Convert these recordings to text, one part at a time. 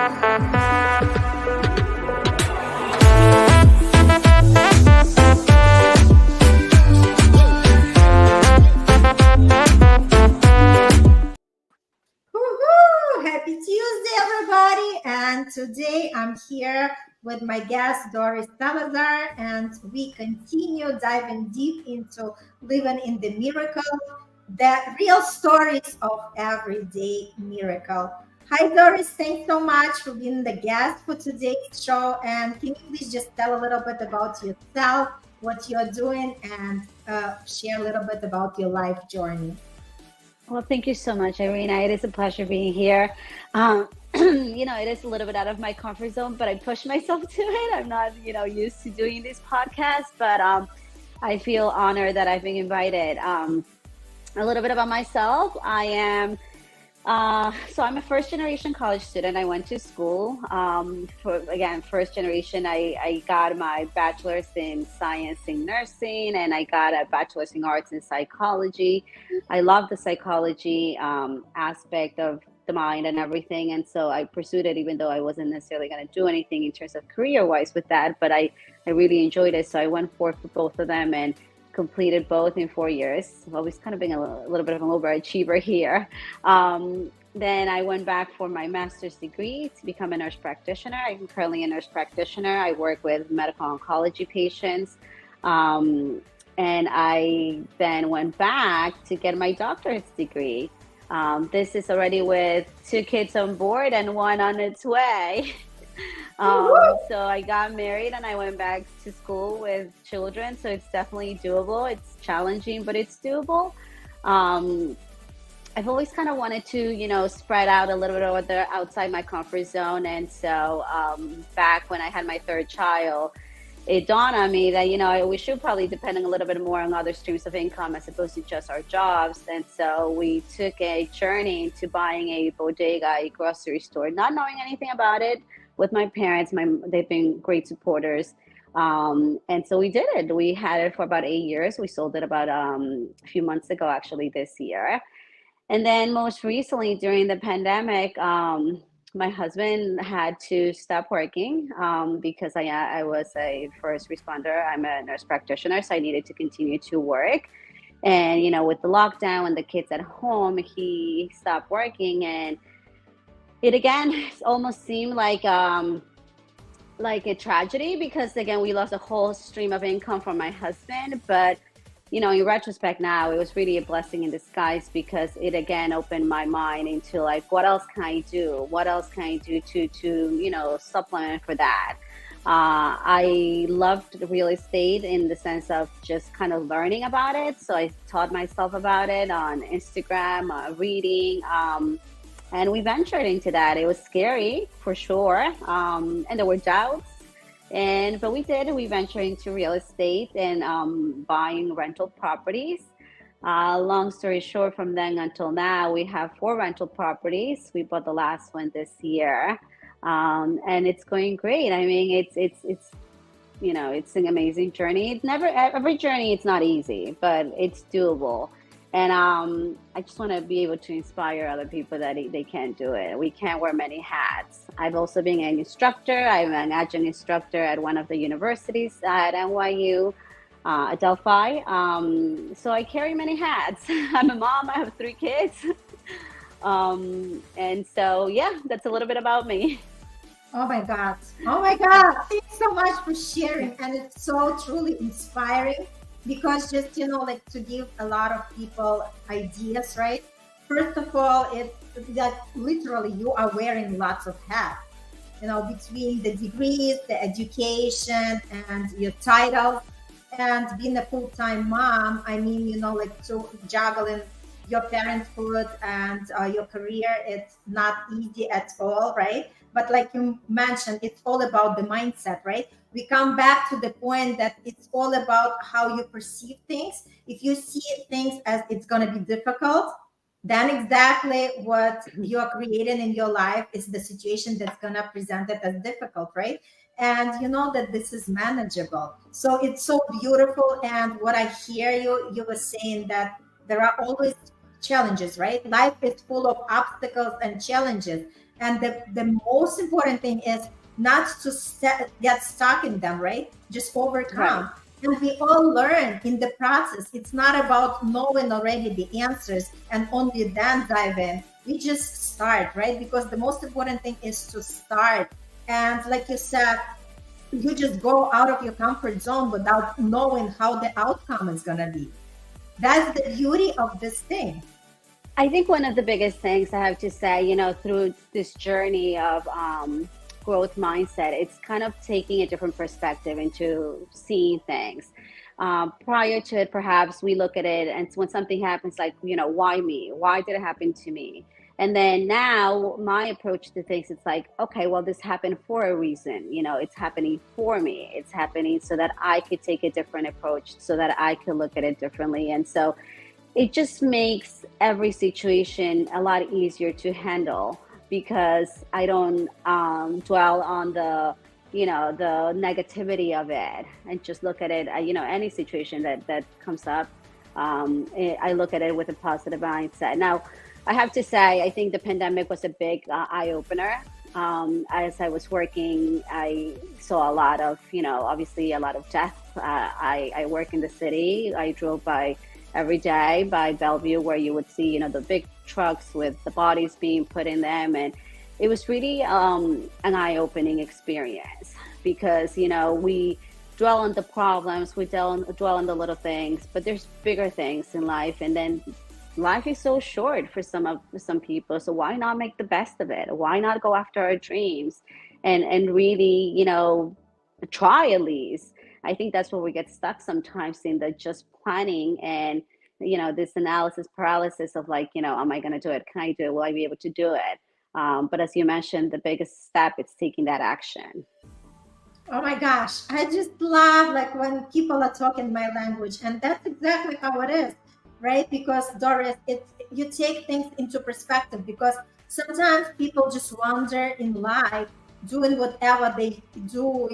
Woohoo! Happy Tuesday, everybody! And today I'm here with my guest Doris Salazar, and we continue diving deep into living in the miracle, the real stories of everyday miracle. Hi, Doris. Thanks so much for being the guest for today's show. And can you please just tell a little bit about yourself, what you're doing, and share a little bit about your life journey? Well, thank you so much, Irina. It is a pleasure being here. It is a little bit out of my comfort zone, but I push myself to it. I'm not, used to doing this podcast, but I feel honored that I've been invited. A little bit about myself. I'm a first generation college student. I went to school first generation. I got my bachelor's in science in nursing, and I got a bachelor's in arts in psychology. I love the psychology aspect of the mind and everything. And so I pursued it, even though I wasn't necessarily going to do anything in terms of career-wise with that, but I really enjoyed it. So I went forth for both of them and completed both in 4 years. I've always kind of been a little bit of an overachiever here. Then I went back for my master's degree to become a nurse practitioner. I'm currently a nurse practitioner. I work with medical oncology patients. And I then went back to get my doctorate's degree. This is already with 2 kids on board and 1 on its way. So I got married and I went back to school with children. So it's definitely doable. It's challenging, but it's doable. I've always kind of wanted to, spread out a little bit outside my comfort zone. And so back when I had my 3rd child, it dawned on me that, we should probably depend a little bit more on other streams of income as opposed to just our jobs. And so we took a journey to buying a bodega, a grocery store, not knowing anything about it, with my parents. They've been great supporters. And so we did it. We had it for about 8 years. We sold it about a few months ago, actually, this year. And then most recently during the pandemic, my husband had to stop working because I was a first responder. I'm a nurse practitioner, so I needed to continue to work. And, with the lockdown and the kids at home, he stopped working. And it again almost seemed like a tragedy because, again, we lost a whole stream of income from my husband. But in retrospect now, it was really a blessing in disguise because it again opened my mind into what else can I do? What else can I do to supplement for that? I loved real estate in the sense of just kind of learning about it. So I taught myself about it on Instagram, reading, and we ventured into that. It was scary for sure. And there were doubts. But we did. We ventured into real estate and buying rental properties. Long story short, from then until now, we have 4 rental properties. We bought the last one this year, and it's going great. I mean, it's an amazing journey. Every journey it's not easy, but it's doable. And I just want to be able to inspire other people that they can do it. We can't wear many hats. I've also been an instructor. I'm an adjunct instructor at one of the universities at NYU, Adelphi. So I carry many hats. I'm a mom. I have 3 kids. And so, that's a little bit about me. Oh my God. Oh my God. Thanks so much for sharing. And it's so truly inspiring. Because just, to give a lot of people ideas, right? First of all, it's that literally you are wearing lots of hats, between the degrees, the education, and your titles, and being a full-time mom. I mean, to juggling your parenthood and your career, it's not easy at all, right? But like you mentioned, it's all about the mindset, right? We come back to the point that it's all about how you perceive things. If you see things as it's going to be difficult, then exactly what you're creating in your life is the situation that's going to present it as difficult, right? And you know that this is manageable. So it's so beautiful. And what I hear you were saying that there are always challenges, right? Life is full of obstacles and challenges. And the most important thing is not to get stuck in them, right? Just overcome. Right. And we all learn in the process. It's not about knowing already the answers and only then dive in. We just start, right? Because the most important thing is to start. And like you said, you just go out of your comfort zone without knowing how the outcome is going to be. That's the beauty of this thing. I think one of the biggest things I have to say, through this journey of growth mindset, it's kind of taking a different perspective into seeing things. Prior to it, perhaps we look at it, and when something happens, like, why me? Why did it happen to me? And then now my approach to things, it's like, okay, well, this happened for a reason. It's happening for me. It's happening so that I could take a different approach, so that I could look at it differently. And so it just makes every situation a lot easier to handle, because I don't dwell on the negativity of it, and just look at it, any situation that comes up, I look at it with a positive mindset. Now, I have to say, I think the pandemic was a big eye-opener. As I was working, I saw a lot of, obviously a lot of death. I work in the city. I drove by every day by Bellevue, where you would see, the big trucks with the bodies being put in them. And it was really an eye-opening experience, because, we dwell on the problems, we dwell on the little things, but there's bigger things in life. And then life is so short for some people. So why not make the best of it? Why not go after our dreams and really, try at least? I think that's where we get stuck sometimes, in the just planning and, this analysis paralysis of like, am I going to do it? Can I do it? Will I be able to do it? But as you mentioned, the biggest step is taking that action. Oh my gosh, I just love like when people are talking my language, and that's exactly how it is, right? Because Doris, you take things into perspective, because sometimes people just wander in life doing whatever they do,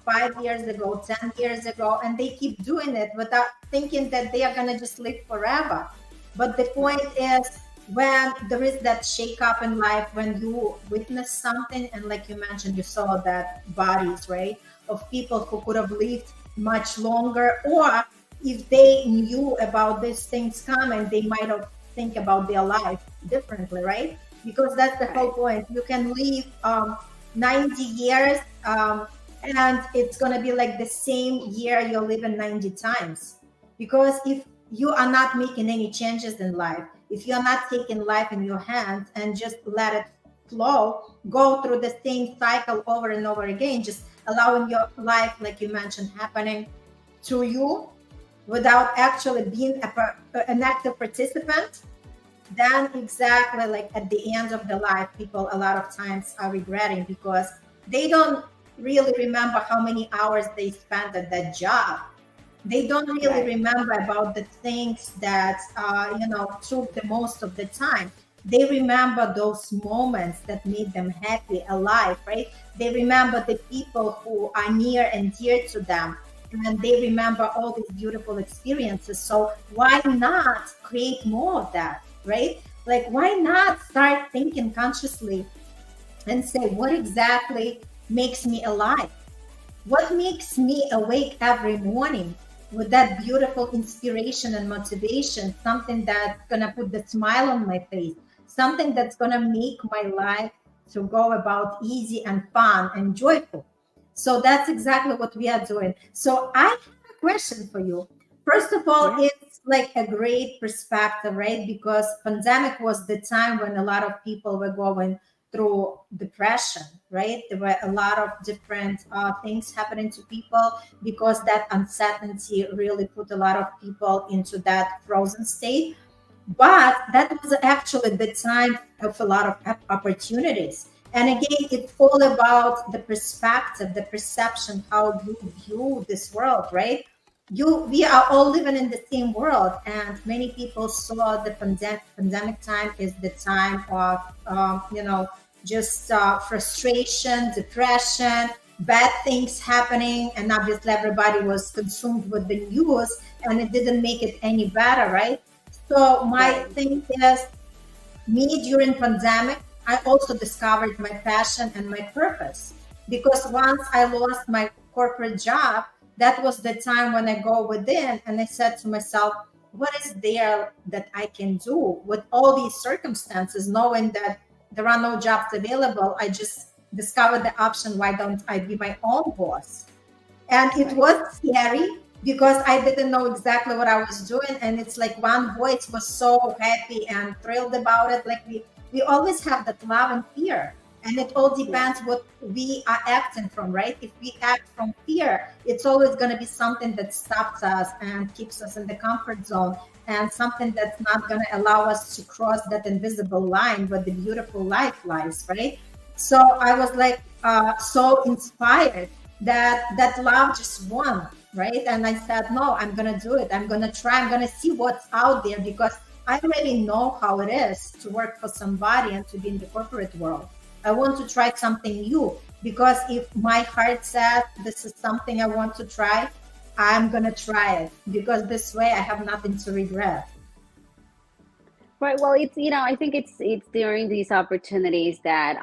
5 years ago, 10 years ago, and they keep doing it without thinking that they are going to just live forever. But the point is, when there is that shake up in life, when you witness something, and like you mentioned, you saw that bodies, right, of people who could have lived much longer, or if they knew about these things coming, they might have think about their life differently, right? Because that's the whole point. You can live 90 years and it's going to be like the same year you're living 90 times. Because if you are not making any changes in life, if you're not taking life in your hands and just let it flow, go through the same cycle over and over again, just allowing your life, like you mentioned, happening to you without actually being an active participant, then exactly like at the end of the life, people a lot of times are regretting, because they don't really remember how many hours they spent at that job. They don't really remember about the things that took the most of the time. They remember those moments that made them happy, alive, right? They remember the people who are near and dear to them, and they remember all these beautiful experiences. So why not create more of that, right? Like, why not start thinking consciously and say, what exactly makes me alive? What makes me awake every morning with that beautiful inspiration and motivation? Something that's going to put the smile on my face, something that's going to make my life to go about easy and fun and joyful. So that's exactly what we are doing. So I have a question for you. First of all, it's like a great perspective, right? Because pandemic was the time when a lot of people were going through depression, right? There were a lot of different things happening to people, because that uncertainty really put a lot of people into that frozen state. But that was actually the time of a lot of opportunities. And again, it's all about the perspective, the perception, how you view this world, right? We are all living in the same world, and many people saw the pandemic time is the time of just frustration, depression, bad things happening, and obviously everybody was consumed with the news, and it didn't make it any better, right? So my Right. thing is, me during pandemic, I also discovered my passion and my purpose, because once I lost my corporate job, that was the time when I go within and I said to myself, what is there that I can do with all these circumstances, knowing that there are no jobs available? I just discovered the option, why don't I be my own boss? And it Right. was scary because I didn't know exactly what I was doing. And it's like one voice was so happy and thrilled about it. Like we always have that love and fear. And it all Yeah. depends what we are acting from, right? If we act from fear, it's always going to be something that stops us and keeps us in the comfort zone, and something that's not going to allow us to cross that invisible line where the beautiful life lies, right? So I was like so inspired that that love just won, right? And I said, no, I'm gonna do it. I'm gonna try. I'm gonna see what's out there, because I already know how it is to work for somebody and to be in the corporate world. I want to try something new, because if my heart said this is something I want to try, I'm gonna try it, because this way I have nothing to regret. Right. Well, it's, I think it's during these opportunities that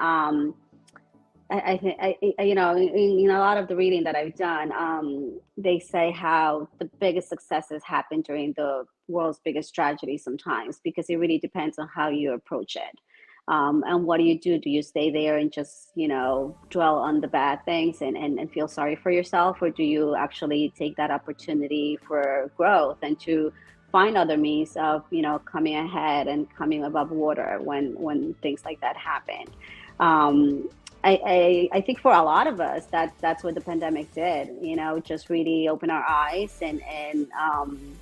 I think in a lot of the reading that I've done, they say how the biggest successes happen during the world's biggest tragedy sometimes, because it really depends on how you approach it. And what do you do? Do you stay there and just, dwell on the bad things and feel sorry for yourself? Or do you actually take that opportunity for growth and to find other means of, coming ahead and coming above water when things like that happen? Um, I think for a lot of us that's what the pandemic did, just really open our eyes and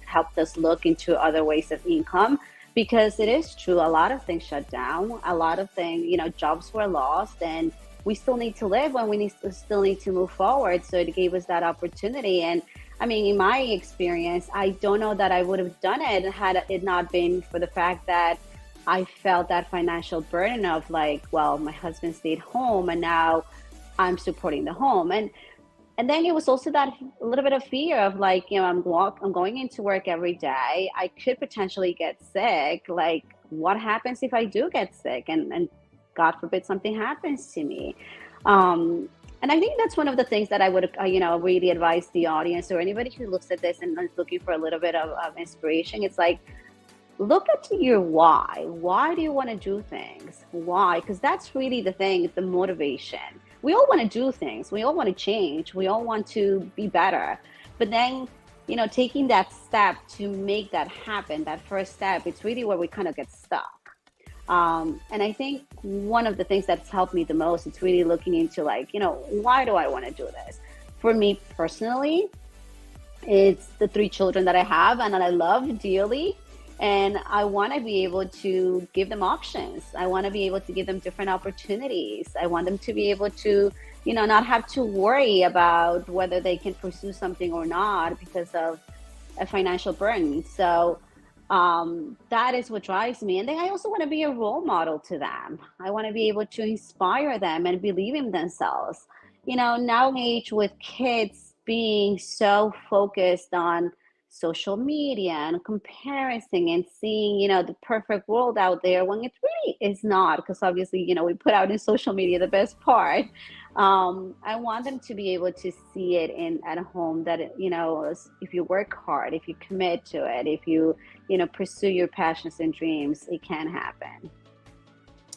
helped us look into other ways of income, because it is true, a lot of things shut down, a lot of things, jobs were lost, and we still need to live and still need to move forward. So it gave us that opportunity. And I mean, in my experience, I don't know that I would have done it had it not been for the fact that I felt that financial burden of like, well, my husband stayed home and now I'm supporting the home. And then it was also that a little bit of fear of like, I'm going into work every day. I could potentially get sick. Like, what happens if I do get sick and God forbid something happens to me? And I think that's one of the things that I would, really advise the audience or anybody who looks at this and is looking for a little bit of inspiration. It's like, look at your why. Why do you want to do things? Why? Because that's really the thing, the motivation. We all want to do things. We all want to change. We all want to be better. But then, taking that step to make that happen, that first step, it's really where we kind of get stuck. And I think one of the things that's helped me the most, it's really looking into like, why do I want to do this? For me personally, it's the 3 children that I have and that I love dearly. And I want to be able to give them options. I want to be able to give them different opportunities. I want them to be able to, not have to worry about whether they can pursue something or not because of a financial burden. So that is what drives me. And then I also want to be a role model to them. I want to be able to inspire them and believe in themselves. Nowadays with kids being so focused on social media and comparison and seeing, the perfect world out there when it really is not, because obviously, we put out in social media the best part. I want them to be able to see it at home that, if you work hard, if you commit to it, if you, pursue your passions and dreams, it can happen.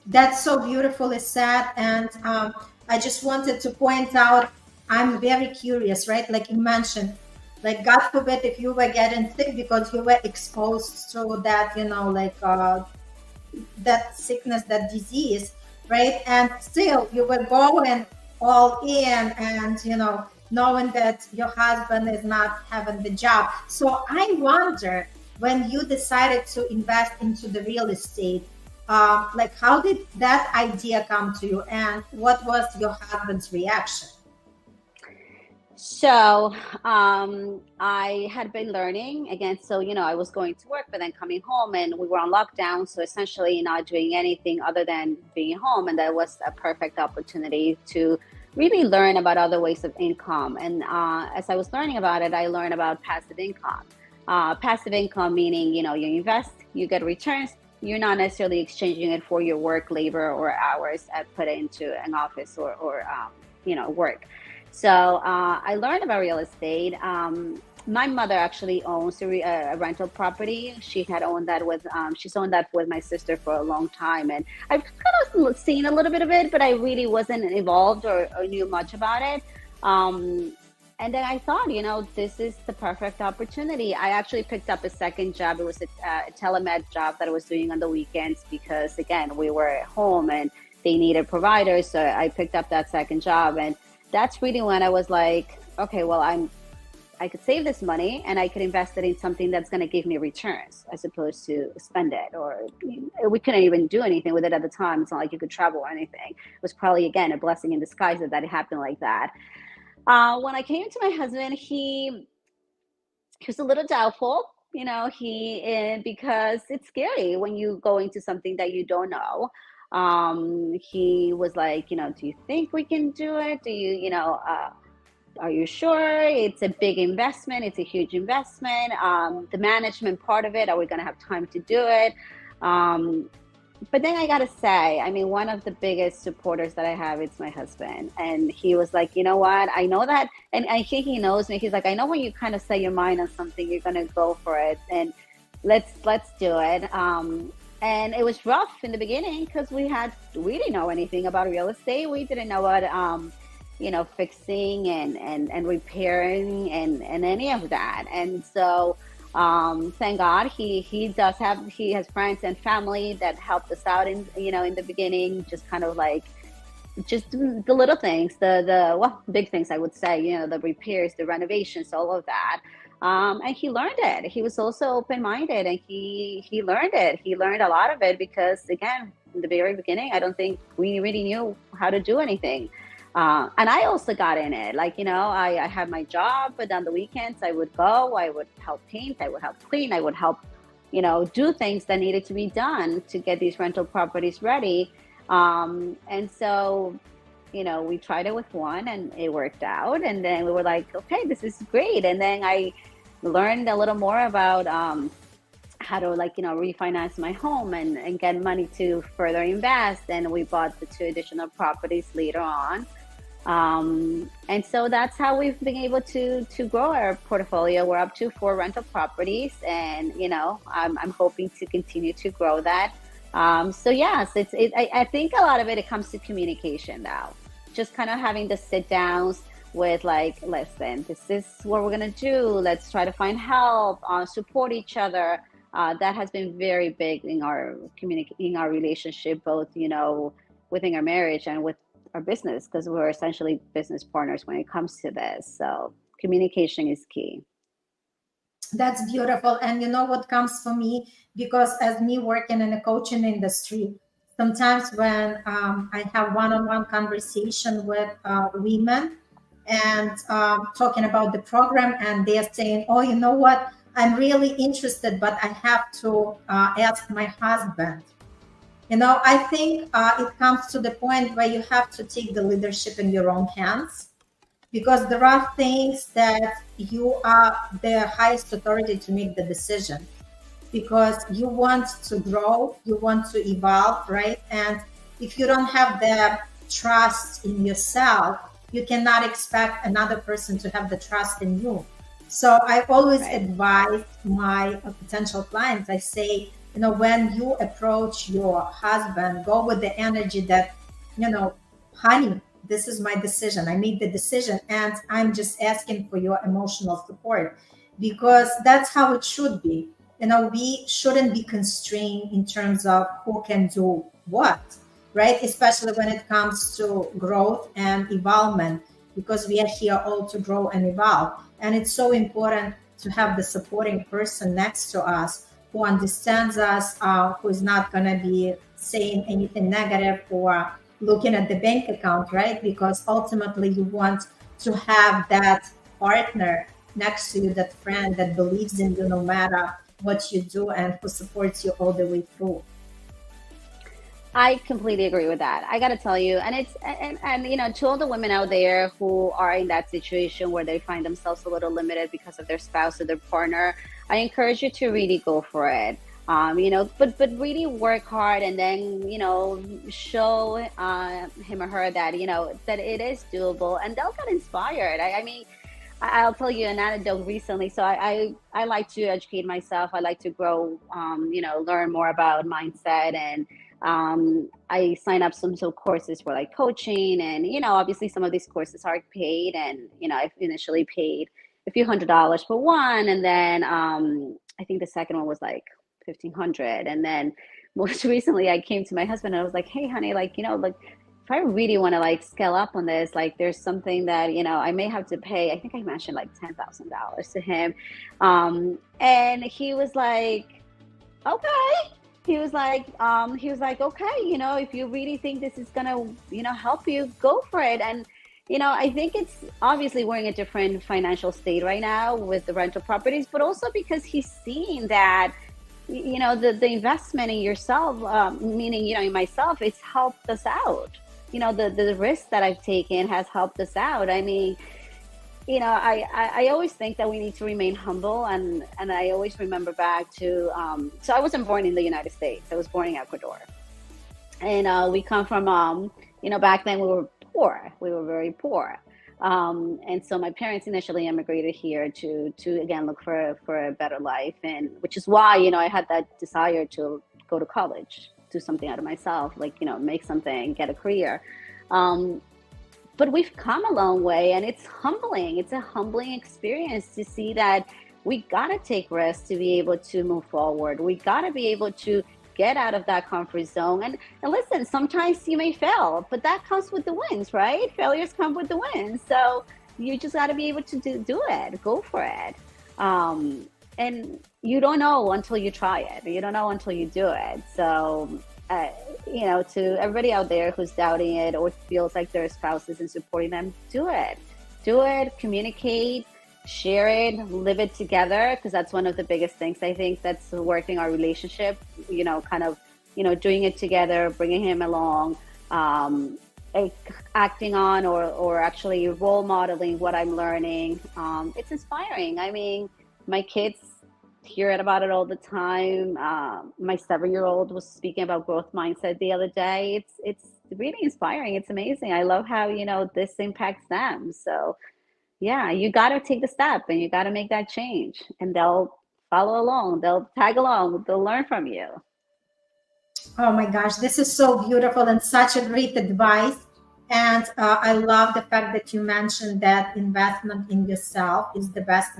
That's so beautifully said. And I just wanted to point out, I'm very curious, right? Like you mentioned, like God forbid if you were getting sick because you were exposed to that, that sickness, that disease, right? And still you were going all in and, knowing that your husband is not having the job. So I wonder, when you decided to invest into the real estate, like how did that idea come to you and what was your husband's reaction? So I had been learning again. So, I was going to work, but then coming home and we were on lockdown. So essentially not doing anything other than being home. And that was a perfect opportunity to really learn about other ways of income. And as I was learning about it, I learned about passive income. Passive income, meaning, you invest, you get returns. You're not necessarily exchanging it for your work, labor, or hours put into an office or work. So I learned about real estate. My mother actually owns a rental property. She's owned that with my sister for a long time. And I've kind of seen a little bit of it, but I really wasn't involved or knew much about it. And then I thought, this is the perfect opportunity. I actually picked up a second job. It was a telemed job that I was doing on the weekends because, again, we were at home and they needed providers. So I picked up that second job. And that's really when I was like, okay, well, I could save this money and I could invest it in something that's going to give me returns as opposed to spend it. Or we couldn't even do anything with it at the time. It's not like you could travel or anything. It was probably, again, a blessing in disguise that it happened like that. When I came to my husband, he was a little doubtful, because it's scary when you go into something that you don't know. He was like, do you think we can do it? Do you, are you sure? It's a big investment. It's a huge investment. The management part of it, are we going to have time to do it? But then I got to say, one of the biggest supporters that I have is my husband. And he was like, you know what? I know that. And I think he knows me. He's like, I know when you kind of set your mind on something, you're going to go for it. And let's do it. And it was rough in the beginning because we didn't know anything about real estate. We didn't know what, fixing and repairing and any of that. And so thank God he has friends and family that helped us out in the beginning, just kind of like just the little things, the big things, I would say, the repairs, the renovations, all of that. And he learned it. He was also open-minded and he learned it. He learned a lot of it because, again, in the very beginning, I don't think we really knew how to do anything. And I also got in it. I had my job, but on the weekends I would go, I would help paint, I would help clean, I would help, do things that needed to be done to get these rental properties ready. And so, we tried it with one and it worked out. And then we were like, okay, this is great. And then I learned a little more about how to refinance my home and get money to further invest. And we bought the 2 additional properties later on. And so that's how we've been able to grow our portfolio. We're up to 4 rental properties and, I'm hoping to continue to grow that. So yes, I think a lot of it comes to communication now, just kind of having the sit downs with listen, this is what we're going to do. Let's try to find help, support each other. That has been very big in our relationship, both, within our marriage and with our business, because we're essentially business partners when it comes to this. So communication is key. That's beautiful. And you know what comes for me, because as me working in the coaching industry, sometimes when I have one-on-one conversation with women and talking about the program, and they're saying, oh, you know what, I'm really interested, but I have to ask my husband. I think it comes to the point where you have to take the leadership in your own hands, because there are things that you are the highest authority to make the decision, because you want to grow, you want to evolve, right? And if you don't have the trust in yourself, you cannot expect another person to have the trust in you. So I always advise my potential clients, I say, when you approach your husband, go with the energy that, honey, this is my decision. I made the decision and I'm just asking for your emotional support, because that's how it should be. We shouldn't be constrained in terms of who can do what, right? Especially when it comes to growth and evolvement, because we are here all to grow and evolve. And it's so important to have the supporting person next to us who understands us, who is not going to be saying anything negative or looking at the bank account, right? Because ultimately you want to have that partner next to you, that friend that believes in you no matter what you do and who supports you all the way through. I completely agree with that. I got to tell you, and to all the women out there who are in that situation where they find themselves a little limited because of their spouse or their partner, I encourage you to really go for it. But really work hard, and then show him or her that that it is doable, and they'll get inspired. I mean, I'll tell you an anecdote recently. So I like to educate myself. I like to grow, learn more about mindset, and I sign up some courses for like coaching, and obviously some of these courses are paid, and I've initially paid a few $100s for one, and then I think the second one was like 1,500, and then most recently I came to my husband and I was like, hey honey, like if I really want to like scale up on this, like there's something that I may have to pay. I think I mentioned like $10,000 to him, and he was like, okay. He was like, okay, if you really think this is gonna help you, go for it. And I think it's obviously we're in a different financial state right now with the rental properties, but also because he's seen that the investment in yourself, meaning in myself, it's helped us out. The risk that I've taken has helped us out. I mean, I always think that we need to remain humble, and I always remember back to so I wasn't born in the United States. I was born in Ecuador, and we come from back then we were poor. We were very poor. And so my parents initially immigrated here to again look for a better life, and which is why I had that desire to go to college, do something out of myself, like make something, get a career. But we've come a long way, and it's humbling. It's a humbling experience to see that we gotta take risks to be able to move forward. We gotta be able to get out of that comfort zone. And listen, sometimes you may fail, but that comes with the wins, right? Failures come with the wins. So you just got to be able to do it, go for it. And you don't know until you try it. You don't know until you do it. So, to everybody out there who's doubting it or feels like their spouse isn't supporting them, do it. Do it, communicate, share it, live it together, because that's one of the biggest things I think that's working our relationship, doing it together, bringing him along, acting on or actually role modeling what I'm learning. It's inspiring. I mean, my kids hear about it all the time. My 7-year-old was speaking about growth mindset the other day. It's really inspiring. It's amazing. I love how, this impacts them. So yeah, you got to take the step and you got to make that change, and they'll follow along. They'll tag along. They'll learn from you. Oh my gosh, this is so beautiful and such a great advice. And I love the fact that you mentioned that investment in yourself is the best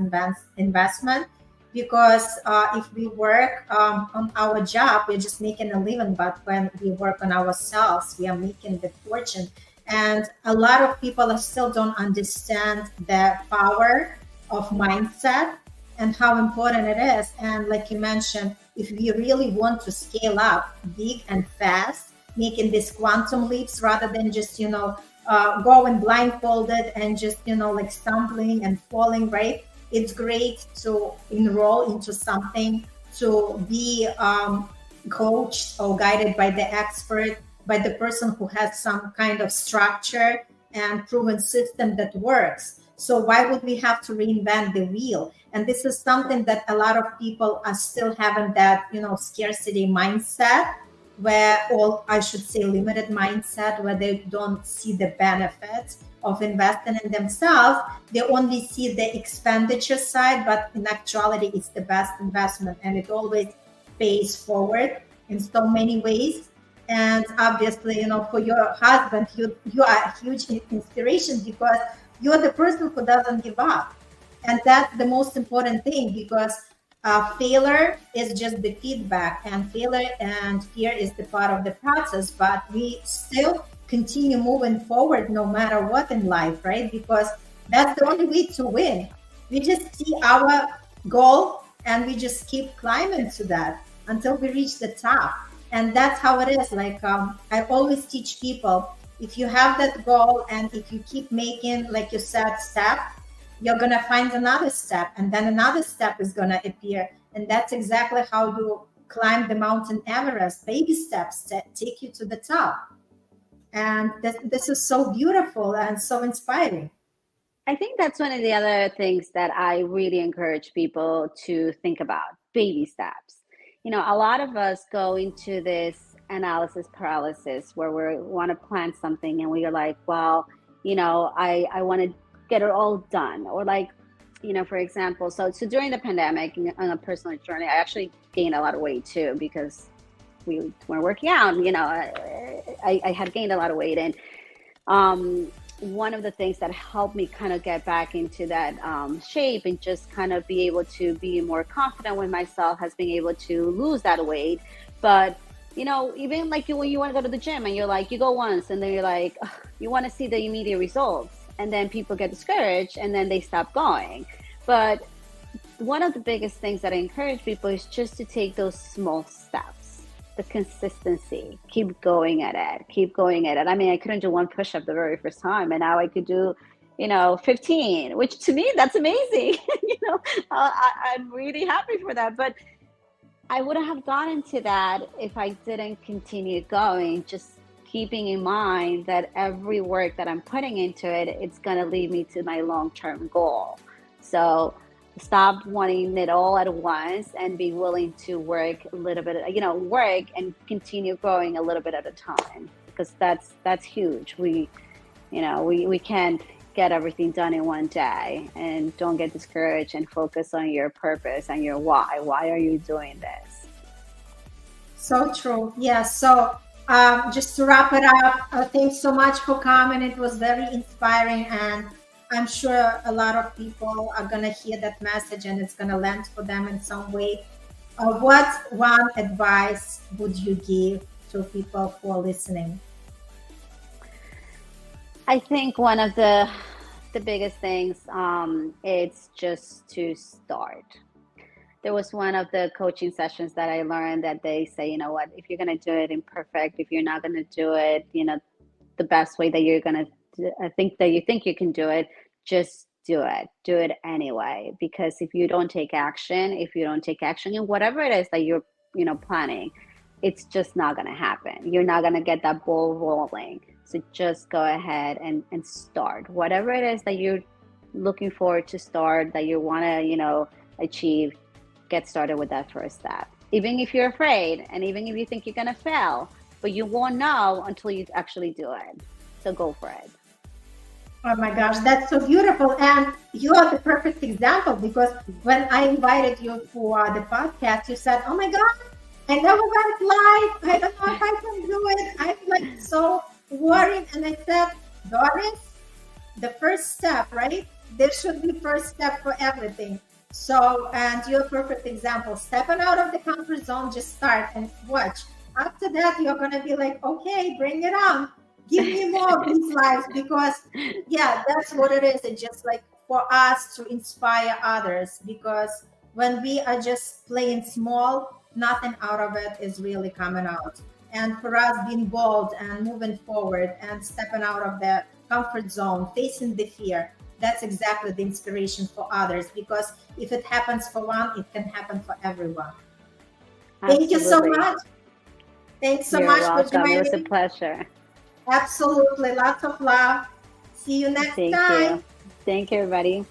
investment, because if we work on our job, we're just making a living. But when we work on ourselves, we are making the fortune. And a lot of people still don't understand the power of mindset and how important it is. And like you mentioned, if we really want to scale up big and fast, making these quantum leaps rather than just, going blindfolded and just, like stumbling and falling, right? It's great to enroll into something, to be coached or guided by the expert, by the person who has some kind of structure and proven system that works. So why would we have to reinvent the wheel? And this is something that a lot of people are still having, that, scarcity mindset, or I should say limited mindset, where they don't see the benefits of investing in themselves. They only see the expenditure side, but in actuality, it's the best investment, and it always pays forward in so many ways. And obviously, for your husband, you are a huge inspiration, because you're the person who doesn't give up. And that's the most important thing, because failure is just the feedback, and failure and fear is the part of the process. But we still continue moving forward no matter what in life, right? Because that's the only way to win. We just see our goal and we just keep climbing to that until we reach the top. And that's how it is. Like I always teach people, if you have that goal and if you keep making, like you said, step, you're going to find another step, and then another step is going to appear. And that's exactly how you climb the mountain Everest. Baby steps that take you to the top. And this is so beautiful and so inspiring. I think that's one of the other things that I really encourage people to think about, baby steps. A lot of us go into this analysis paralysis where we want to plan something and we are like, well, I want to get it all done. Or like, for example, so during the pandemic on a personal journey, I actually gained a lot of weight too because we were working out, I had gained a lot of weight. And one of the things that helped me kind of get back into that shape and just kind of be able to be more confident with myself has been able to lose that weight. But even like when you want to go to the gym and you're like, you go once and then you're like, ugh, you want to see the immediate results, and then people get discouraged and then they stop going. But one of the biggest things that I encourage people is just to take those small steps, the consistency, keep going at it. I mean, I couldn't do one push-up the very first time, and now I could do 15, which to me, that's amazing. I'm really happy for that. But I wouldn't have gotten to that if I didn't continue going, just keeping in mind that every work that I'm putting into it, it's going to lead me to my long-term goal. So stop wanting it all at once and be willing to work a little bit, work and continue growing a little bit at a time, because that's huge. We can't get everything done in one day, and don't get discouraged and focus on your purpose and your why. Why are you doing this? So true. Yeah. So just to wrap it up, thanks so much for coming. It was very inspiring, and I'm sure a lot of people are going to hear that message and it's going to land for them in some way. What one advice would you give to people who are listening? I think one of the biggest things, it's just to start. There was one of the coaching sessions that I learned that they say, you know what, if you're going to do it imperfect, if you're not going to do it, the best way that you're going to, you think you can do it, just do it anyway. Because if you don't take action in whatever it is that you're, planning, it's just not going to happen. You're not going to get that ball rolling. So just go ahead and start whatever it is that you're looking forward to start, that you want to, achieve. Get started with that first step. Even if you're afraid, and even if you think you're going to fail, but you won't know until you actually do it. So go for it. Oh my gosh, that's so beautiful. And you are the perfect example, because when I invited you for the podcast, you said, oh my God, I never got it live. I don't know if I can do it. I'm like so worried. And I said, Doris, the first step, right? There should be first step for everything. So, and you're a perfect example. Stepping out of the comfort zone, just start and watch. After that, you're going to be like, okay, bring it on. Give me more of these lives, because yeah, that's what it is. It's just like for us to inspire others, because when we are just playing small, nothing out of it is really coming out. And for us, being bold and moving forward and stepping out of the comfort zone, facing the fear, that's exactly the inspiration for others, because if it happens for one, it can happen for everyone. Absolutely. Thank you so much. Thanks so much for joining. It was a pleasure. Absolutely. Lots of love. See you next time. Thank you, everybody. Bye.